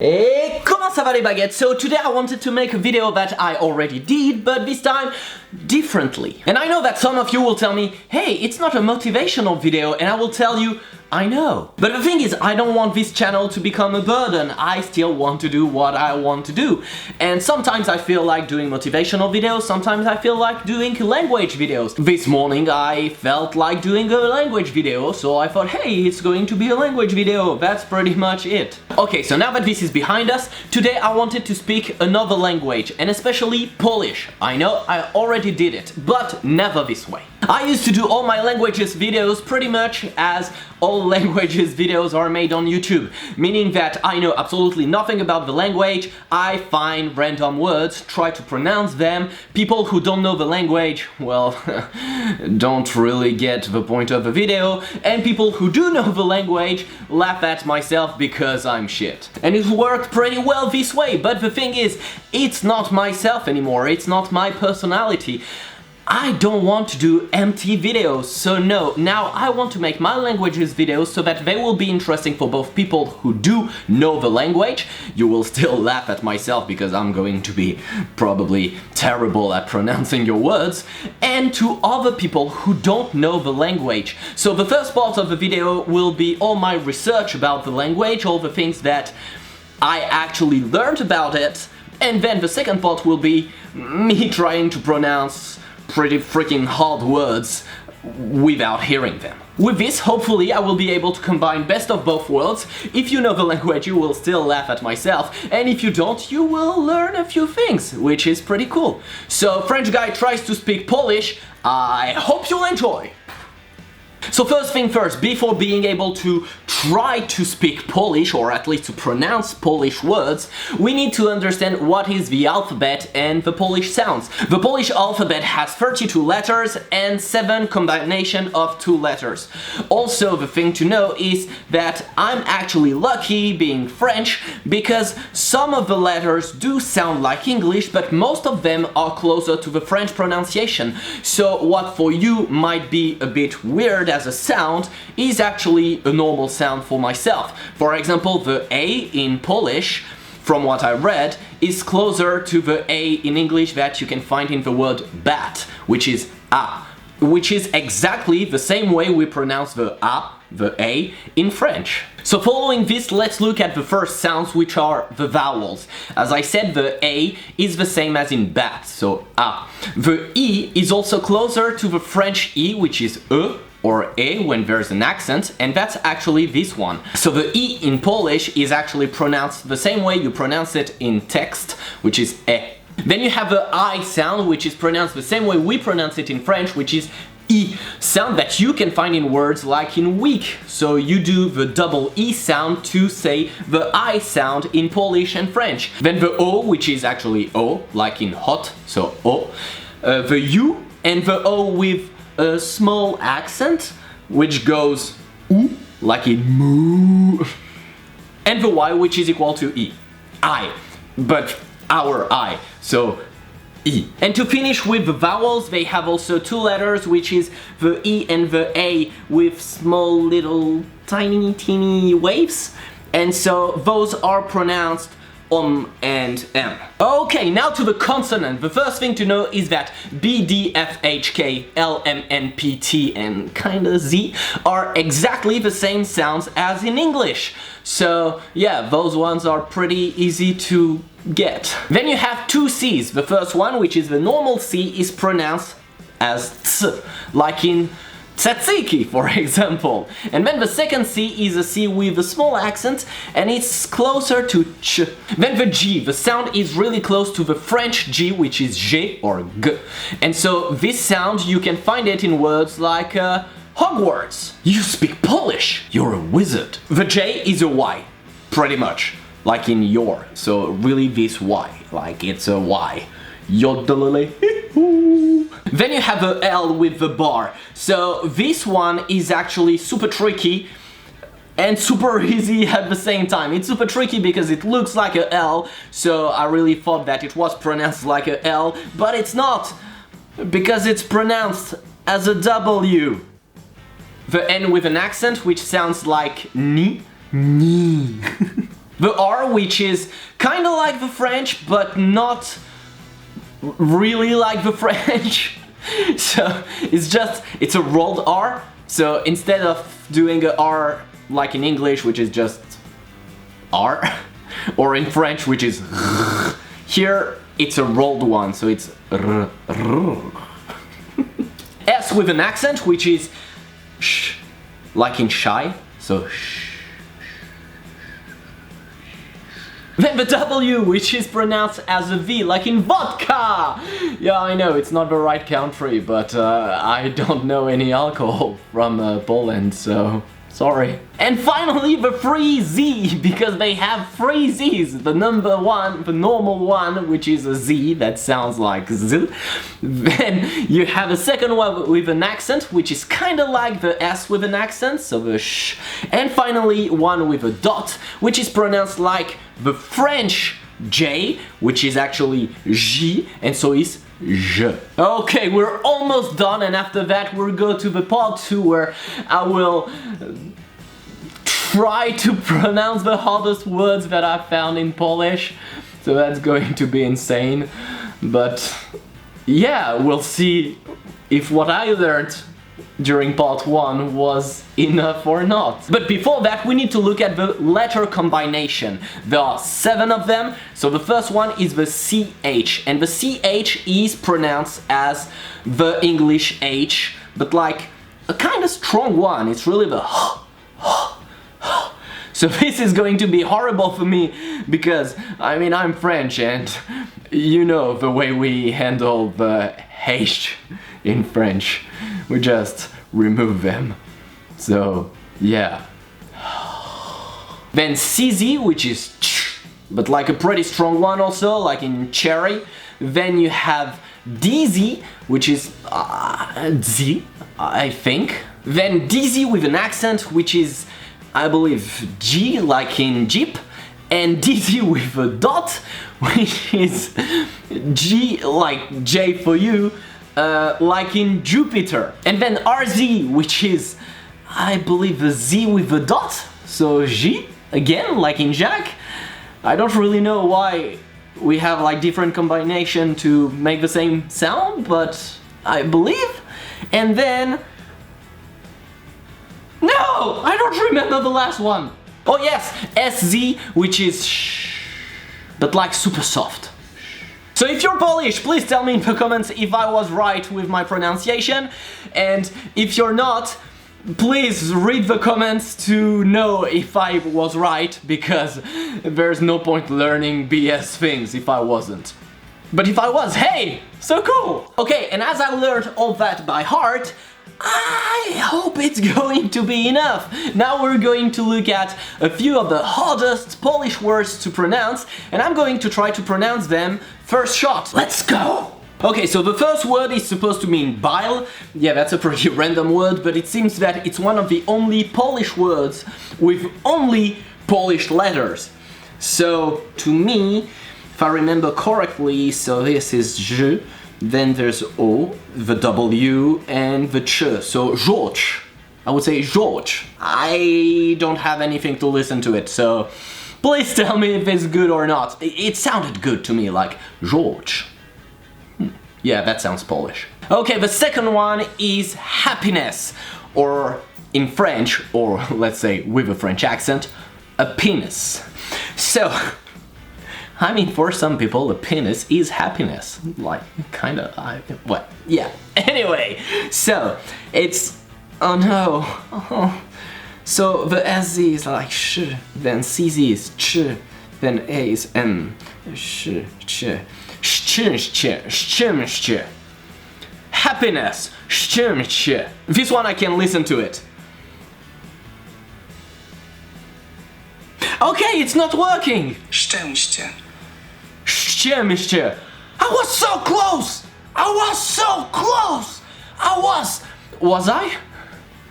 Hey, comment ça va les baguettes? So today I wanted to make a video that I already did, but this time differently. And I know that some of you will tell me, hey, it's not a motivational video, and I will tell you, I know. But the thing is, I don't want this channel to become a burden. I still want to do what I want to do. And sometimes I feel like doing motivational videos, sometimes I feel like doing language videos. This morning I felt like doing a language video, so I thought, hey, it's going to be a language video. That's pretty much it. Okay, so now that this is behind us, today I wanted to speak another language, and especially Polish. I know I already did it, but never this way. I used to do all my languages videos pretty much as all languages videos are made on YouTube, meaning that I know absolutely nothing about the language, I find random words, try to pronounce them, people who don't know the language, well, don't really get the point of the video, and people who do know the language laugh at myself because I'm shit. And it worked pretty well this way, but the thing is, it's not myself anymore, it's not my personality. I don't want to do empty videos, so no, now I want to make my languages videos so that they will be interesting for both people who do know the language, you will still laugh at myself because I'm going to be probably terrible at pronouncing your words, and to other people who don't know the language. So the first part of the video will be all my research about the language, all the things that I actually learned about it, and then the second part will be me trying to pronounce pretty freaking hard words without hearing them. With this, hopefully I will be able to combine best of both worlds. If you know the language, you will still laugh at myself, and if you don't, you will learn a few things, which is pretty cool. So, French guy tries to speak Polish, I hope you'll enjoy! So first thing first, before being able to try to speak Polish, or at least to pronounce Polish words, we need to understand what is the alphabet and the Polish sounds. The Polish alphabet has 32 letters and 7 combinations of 2 letters. Also, the thing to know is that I'm actually lucky, being French, because some of the letters do sound like English, but most of them are closer to the French pronunciation. So what for you might be a bit weird as a sound is actually a normal sound for myself. For example, the A in Polish, from what I read, is closer to the A in English that you can find in the word bat, which is A, which is exactly the same way we pronounce the A in French. So following this, let's look at the first sounds, which are the vowels. As I said, the A is the same as in bat, so A. The E is also closer to the French E, which is E, or E when there's an accent, and that's actually this one. So the E in Polish is actually pronounced the same way you pronounce it in text, which is E. Then you have the I sound, which is pronounced the same way we pronounce it in French, which is E, sound that you can find in words like in week. So you do the double E sound to say the I sound in Polish and French. Then the O, which is actually O, like in hot, so O. The U and the O with a small accent, which goes oo, like in moo. And the Y, which is equal to E. I, but our I, so E. And to finish with the vowels, they have also 2 letters, which is the E and the A with small little tiny teeny waves. And so those are pronounced and M. Okay, now to the consonant. The first thing to know is that B, D, F, H, K, L, M, N, P, T, and kinda Z are exactly the same sounds as in English. So yeah, those ones are pretty easy to get. Then you have 2 C's. The first one, which is the normal C, is pronounced as ts, like in tzatziki, for example. And then the second C is a C with a small accent, and it's closer to ch. Then the G, the sound is really close to the French G, which is G or G. And so this sound, you can find it in words like Hogwarts. You speak Polish, you're a wizard. The J is a Y, pretty much, like in your. So really this Y, like it's a Y. Yodelele. Then you have a L with the bar. So this one is actually super tricky and super easy at the same time. It's super tricky because it looks like a L, so I really thought that it was pronounced like a L, but it's not, because it's pronounced as a W. The N with an accent, which sounds like ni. The R, which is kind of like the French, but not really like the French. So it's a rolled R. So instead of doing a R like in English, which is just R, or in French, which is here, it's a rolled one, so it's S with an accent, which is sh, like in shy, so sh. Then the W, which is pronounced as a V, like in vodka! Yeah, I know, it's not the right country, but I don't know any alcohol from Poland, so sorry. And finally, the free Z, because they have three Z's. The number one, the normal one, which is a Z, that sounds like Z. Then you have a second one with an accent, which is kind of like the S with an accent, so the sh. And finally, one with a dot, which is pronounced like the French J, which is actually J, and so is je. Okay, we're almost done, and after that we'll go to the part 2 where I will try to pronounce the hardest words that I found in Polish. So that's going to be insane. But yeah, we'll see if what I learned during part 1 was enough or not. But before that, we need to look at the letter combination. There are 7 of them. So the first one is the CH, and the CH is pronounced as the English H, but like a kind of strong one. It's really the So this is going to be horrible for me because, I mean, I'm French and you know the way we handle the H in French. We just remove them. So, yeah. Then CZ, which is ch, but like a pretty strong one also, like in cherry. Then you have DZ, which is Z, I think. Then DZ with an accent, which is, I believe, G, like in Jeep. And DZ with a dot, which is G, like J for you, like in Jupiter. And then RZ, which is, I believe, a Z with a dot, so J, again, like in Jack. I don't really know why we have like different combination to make the same sound, but I believe. And then, no, I don't remember the last one. Oh yes, SZ, which is sh, but like super soft. So if you're Polish, please tell me in the comments if I was right with my pronunciation, and if you're not, please read the comments to know if I was right, because there's no point learning BS things if I wasn't. But if I was, hey, so cool! Okay, and as I learned all that by heart, I hope it's going to be enough. Now we're going to look at a few of the hardest Polish words to pronounce, and I'm going to try to pronounce them first shot. Let's go! Okay, so the first word is supposed to mean bile. Yeah, that's a pretty random word, but it seems that it's one of the only Polish words with only Polish letters. So, to me, if I remember correctly, so this is J, then there's O, the W, and the Ch, so George. I would say George. I don't have anything to listen to it, so please tell me if it's good or not. It sounded good to me, like George. Yeah, that sounds Polish. Okay, the second one is happiness, or in French, or let's say with a French accent, a penis. So, I mean, for some people, a penis is happiness. Like, kinda, what? Yeah. Anyway, so, it's, oh no. Oh. So, the SZ is like sh, then CZ is ch, then A is M, sh, ch. Happiness. This one I can listen to it. Okay, it's not working. Szczęście. Szczęście. I was so close. I was so close. Was I?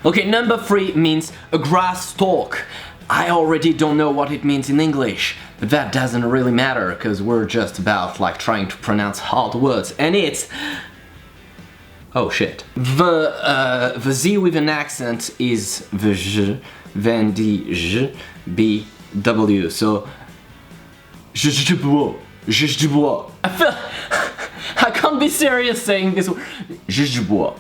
Okay, number 3 means a grass stalk. I already don't know what it means in English, but that doesn't really matter, because we're just about like trying to pronounce hard words, and it's... Oh shit. The Z with an accent is the J, then the J, B, W. So je bois. I feel I can't be serious saying this word. Je bois.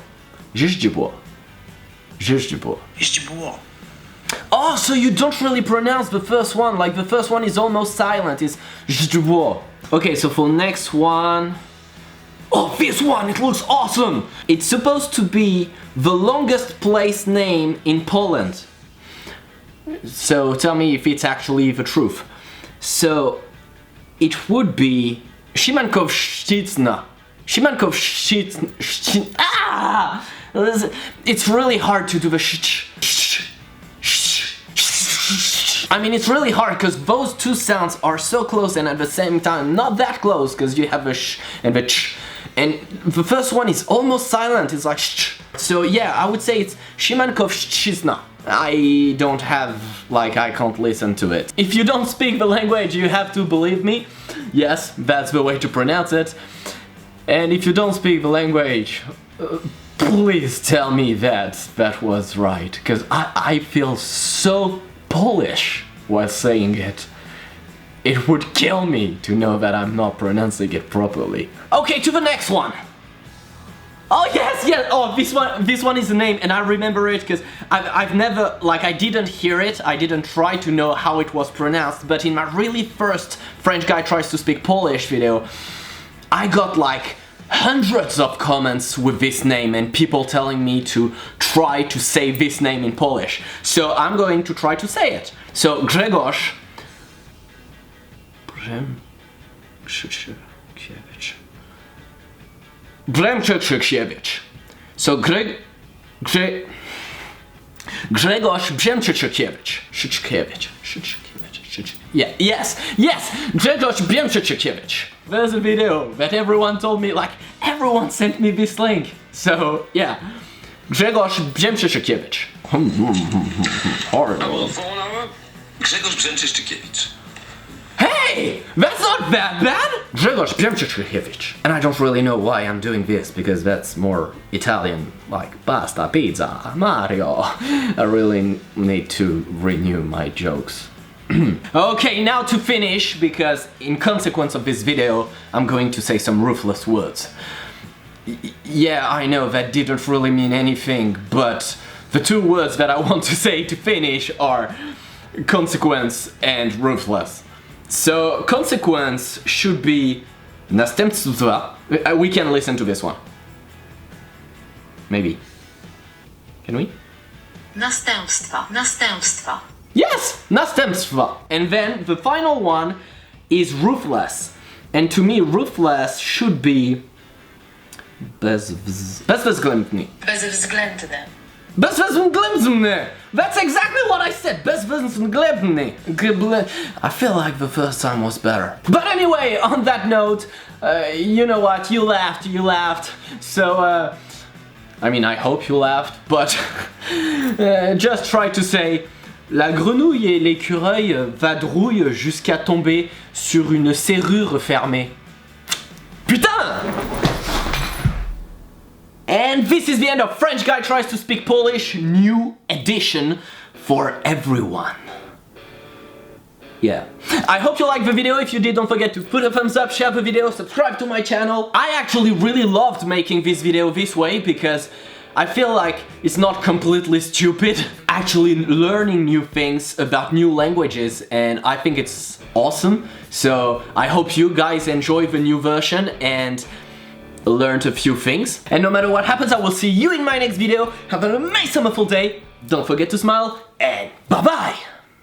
Oh, so you don't really pronounce the first one, like the first one is almost silent, it's je bois. Okay, so for next one... Oh, this one, it looks awesome! It's supposed to be the longest place name in Poland. So tell me if it's actually the truth. So it would be Szymankowszczyzna. Ah! It's really hard to do the I mean, it's really hard because those two sounds are so close and at the same time not that close because you have a sh and the ch. And the first one is almost silent, it's like sh. So yeah, I would say it's Szymankowszczyzna. I don't have, like, I can't listen to it. If you don't speak the language, you have to believe me. Yes, that's the way to pronounce it. And if you don't speak the language, please tell me that that was right. Because I feel so Polish while saying it. It would kill me to know that I'm not pronouncing it properly. Okay, to the next one. Oh yes, yes. Oh, this one is the name, and I remember it because I've never, like, I didn't hear it. I didn't try to know how it was pronounced. But in my really first French guy tries to speak Polish video, I got like hundreds of comments with this name and people telling me to try to say this name in Polish. So I'm going to try to say it. So Grzegorz Brzęczykiewicz. So Grzegorz Brzęczykiewicz. Yeah, yes, Grzegorz Brzęczykiewicz. There's a video that everyone told me, like, everyone sent me this link. So, yeah, Grzegorz Brzęczykiewicz. Horrible. Grzegorz Brzęczykiewicz. Hey! That's not that bad! Grzegorz Brzęczykiewicz. And I don't really know why I'm doing this, because that's more Italian, like pasta, pizza, Mario. I really need to renew my jokes. Okay, now to finish, because in consequence of this video, I'm going to say some ruthless words. Yeah, I know that didn't really mean anything, but the two words that I want to say to finish are consequence and ruthless. So, consequence should be następstwa. We can listen to this one. Maybe. Can we? Następstwa. Yes! Następstwa. And then the final one is ruthless. And to me, ruthless should be bezwzględny. Bezwzględny! That's exactly what I said! Bezwzględny! I feel like the first time was better. But anyway, on that note, you know what, you laughed. So, I mean, I hope you laughed, but just try to say la grenouille et l'écureuil vadrouillent jusqu'à tomber sur une serrure fermée. Putain! And this is the end of French Guy Tries to Speak Polish, new edition for everyone. Yeah. I hope you liked the video. If you did, don't forget to put a thumbs up, share the video, subscribe to my channel. I actually really loved making this video this way because I feel like it's not completely stupid. Actually learning new things about new languages, and I think it's awesome. So I hope you guys enjoy the new version and learned a few things. And no matter what happens, I will see you in my next video. Have an amazing, wonderful day. Don't forget to smile, and bye-bye!